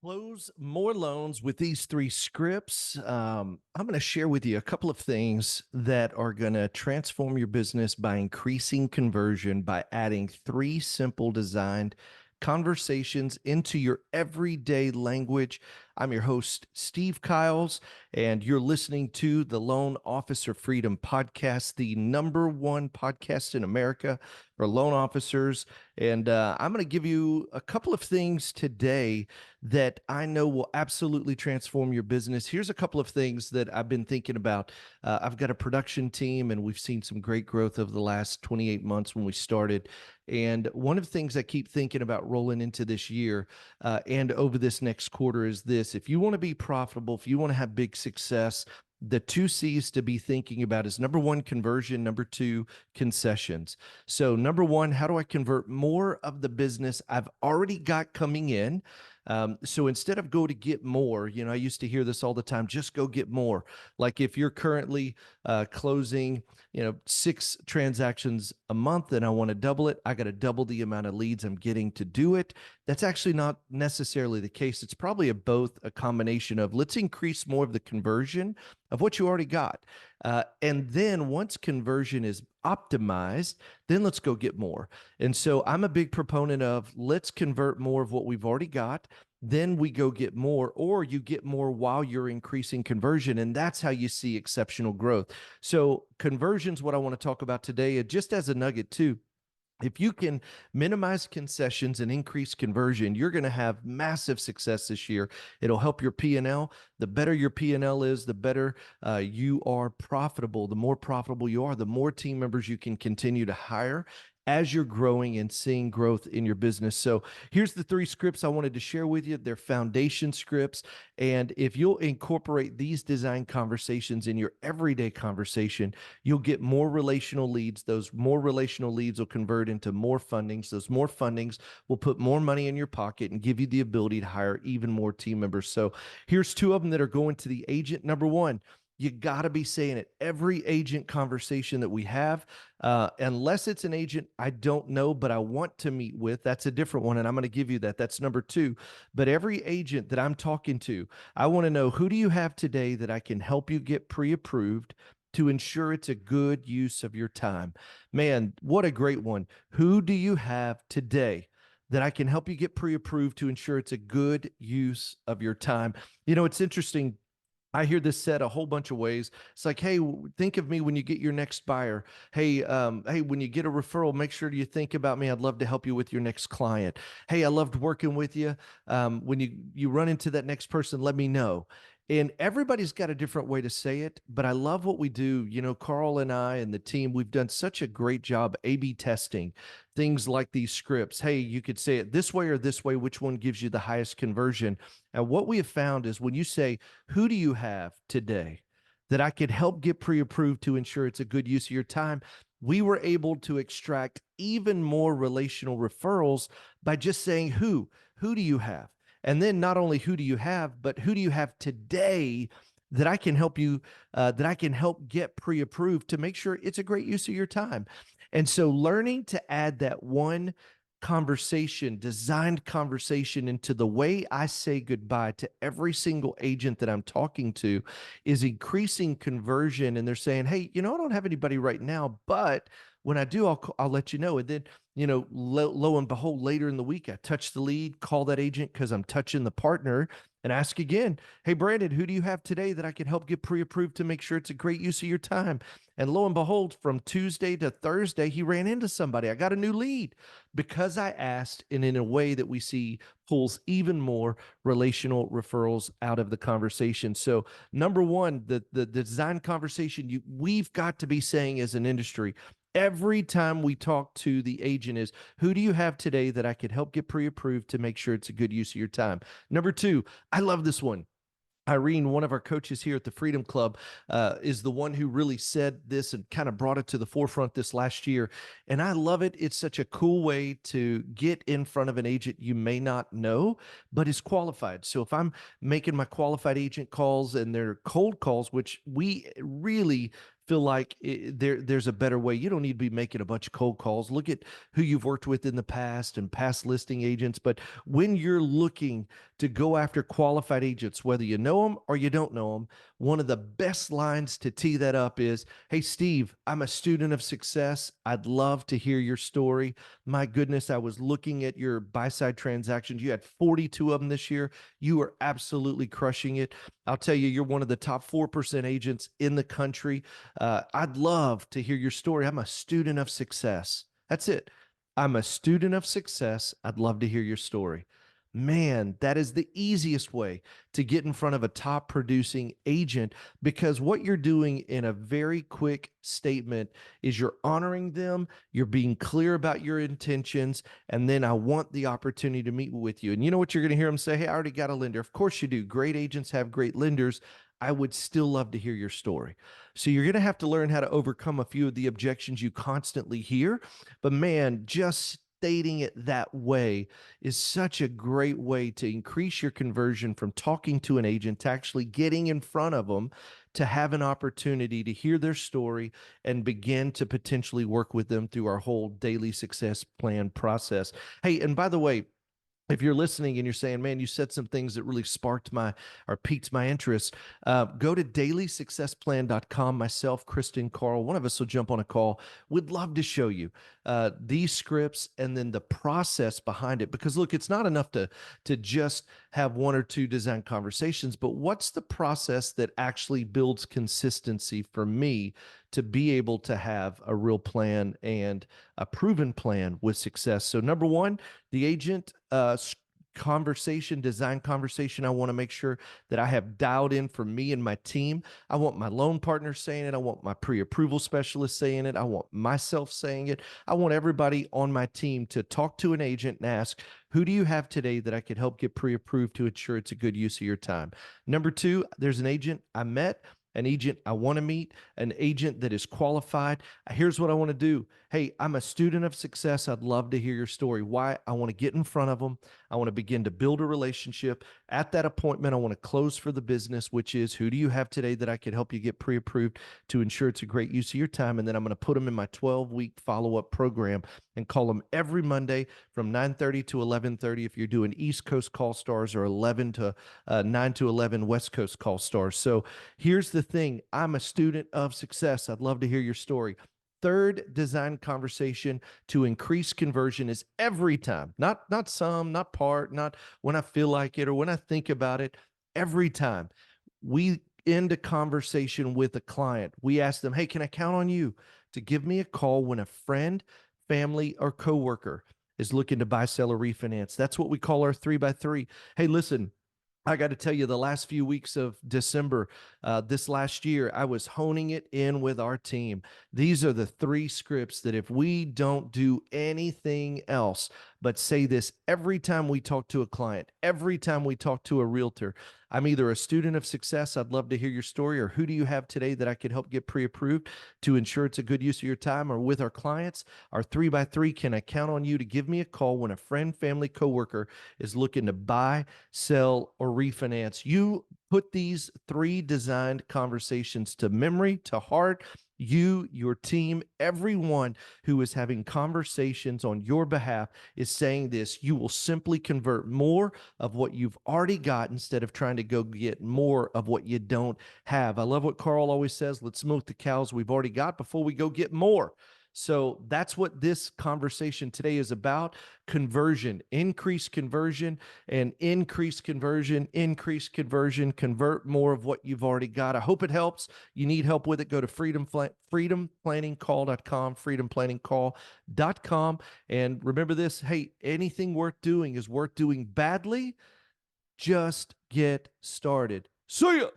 Close more loans with these three scripts. I'm going to share with you a couple of things that are going to transform your business by increasing conversion by adding three simple designed conversations into your everyday language. I'm your host, Steve Kiles, and you're listening to the Loan Officer Freedom Podcast, the number one podcast in America for loan officers. And I'm going to give you a couple of things today that I know will absolutely transform your business. Here's a couple of things that I've been thinking about. I've got a production team, and we've seen some great growth over the last 28 months when we started. And one of the things I keep thinking about rolling into this year and over this next quarter is this. If you want to be profitable, if you want to have big success, the two C's to be thinking about is number one, conversion, number two, concessions. So number one, how do I convert more of the business I've already got coming in? So instead of go to get more, I used to hear this all the time, just go get more. Like if you're currently closing, 6 transactions a month and I want to double it, I got to double the amount of leads I'm getting to do it. That's actually not necessarily the case. It's probably both a combination of let's increase more of the conversion of what you already got. And then once conversion is optimized, then let's go get more. And so I'm a big proponent of let's convert more of what we've already got. Then we go get more, or you get more while you're increasing conversion. And that's how you see exceptional growth. So conversion is what I want to talk about today. And just as a nugget too, if you can minimize concessions and increase conversion, you're going to have massive success this year. It'll help your P&L. The better your P&L is, the better you are profitable. The more profitable you are, the more team members you can continue to hire as you're growing and seeing growth in your business. So here's the three scripts I wanted to share with you. They're foundation scripts. And if you'll incorporate these design conversations in your everyday conversation, you'll get more relational leads. Those more relational leads will convert into more fundings. Those more fundings will put more money in your pocket and give you the ability to hire even more team members. So here's two of them that are going to the agent. Number one, you got to be saying it. Every agent conversation that we have, unless it's an agent I don't know, but I want to meet with, that's a different one. And I'm going to give you that. That's number two. But every agent that I'm talking to, I want to know, who do you have today that I can help you get pre-approved to ensure it's a good use of your time? Man, what a great one. Who do you have today that I can help you get pre-approved to ensure it's a good use of your time? It's interesting. I hear this said a whole bunch of ways. It's like, hey, think of me when you get your next buyer. Hey, when you get a referral, make sure you think about me. I'd love to help you with your next client. Hey, I loved working with you. When you run into that next person, let me know. And everybody's got a different way to say it, but I love what we do. Carl and I and the team, we've done such a great job A/B testing things like these scripts. Hey, you could say it this way or this way. Which one gives you the highest conversion? And what we have found is when you say, who do you have today that I could help get pre-approved to ensure it's a good use of your time? We were able to extract even more relational referrals by just saying, who do you have? And then not only who do you have, but who do you have today that I can help you, that I can help get pre-approved to make sure it's a great use of your time. And so learning to add that one conversation, designed conversation into the way I say goodbye to every single agent that I'm talking to is increasing conversion. And they're saying, hey, I don't have anybody right now, but when I do, I'll let you know. And then, lo and behold, later in the week, I touch the lead, call that agent because I'm touching the partner, and ask again, hey, Brandon, who do you have today that I can help get pre-approved to make sure it's a great use of your time? And lo and behold, from Tuesday to Thursday, he ran into somebody. I got a new lead because I asked, and in a way that we see pulls even more relational referrals out of the conversation. So number one, the design conversation we've got to be saying as an industry, every time we talk to the agent is, who do you have today that I could help get pre-approved to make sure it's a good use of your time? Number two, I love this one. Irene, one of our coaches here at the Freedom Club, is the one who really said this and kind of brought it to the forefront this last year. And I love it. It's such a cool way to get in front of an agent you may not know, but is qualified. So if I'm making my qualified agent calls and they're cold calls, which we really feel like there's a better way. You don't need to be making a bunch of cold calls. Look at who you've worked with in the past and past listing agents. But when you're looking to go after qualified agents, whether you know them or you don't know them, one of the best lines to tee that up is, "Hey, Steve, I'm a student of success. I'd love to hear your story. My goodness, I was looking at your buy side transactions. You had 42 of them this year. You are absolutely crushing it. I'll tell you, you're one of the top 4% agents in the country. I'd love to hear your story. I'm a student of success." That's it. "I'm a student of success. I'd love to hear your story." Man, that is the easiest way to get in front of a top producing agent, because what you're doing in a very quick statement is you're honoring them, you're being clear about your intentions, and then "I want the opportunity to meet with you." And you know what you're going to hear them say? "Hey, I already got a lender." Of course you do. Great agents have great lenders. "I would still love to hear your story." So you're going to have to learn how to overcome a few of the objections you constantly hear. But man, just stating it that way is such a great way to increase your conversion from talking to an agent to actually getting in front of them, to have an opportunity to hear their story and begin to potentially work with them through our whole daily success plan process. Hey, and by the way, if you're listening and you're saying, "Man, you said some things that really sparked my or piqued my interest," go to dailysuccessplan.com. Myself, Kristen, Carl, one of us will jump on a call. We'd love to show you these scripts and then the process behind it. Because look, it's not enough to just have one or two design conversations, but what's the process that actually builds consistency for me to be able to have a real plan and a proven plan with success? So number one, the agent design conversation. I want to make sure that I have dialed in for me and my team. I want my loan partner saying it. I want my pre-approval specialist saying it. I want myself saying it. I want everybody on my team to talk to an agent and ask, "Who do you have today that I could help get pre-approved to ensure it's a good use of your time?" Number two, there's an agent I met, an agent I want to meet, an agent that is qualified. Here's what I want to do. "Hey, I'm a student of success. I'd love to hear your story." Why? I want to get in front of them. I want to begin to build a relationship. At that appointment, I want to close for the business, which is, "Who do you have today that I could help you get pre-approved to ensure it's a great use of your time?" And then I'm going to put them in my 12-week follow-up program and call them every Monday from 9:30 to 11:30 if you're doing East Coast call stars, or 9 to 11 West Coast call stars. So here's the thing. I'm a student of success. I'd love to hear your story. Third design conversation to increase conversion is every time, not some, not part, not when I feel like it or when I think about it. Every time we end a conversation with a client, we ask them, "Hey, can I count on you to give me a call when a friend, family, or coworker is looking to buy, sell, or refinance?" That's what we call our 3x3. Hey, listen, I got to tell you, the last few weeks of December, this last year, I was honing it in with our team. These are the three scripts that if we don't do anything else but say this every time we talk to a client, every time we talk to a realtor: "I'm either a student of success. I'd love to hear your story," or "Who do you have today that I could help get pre-approved to ensure it's a good use of your time?" Or with our clients, our 3x3, "Can I count on you to give me a call when a friend, family, coworker is looking to buy, sell, or refinance?" You put these three designed conversations to memory, to heart. You, your team, everyone who is having conversations on your behalf is saying this. You will simply convert more of what you've already got instead of trying to go get more of what you don't have. I love what Carl always says: "Let's milk the cows we've already got before we go get more." So that's what this conversation today is about. Conversion, increase conversion, and increase conversion, increase conversion, convert more of what you've already got. I hope it helps. You need help with it, go to freedomplanningcall.com, freedomplanningcall.com. And remember this: hey, anything worth doing is worth doing badly. Just get started. See ya.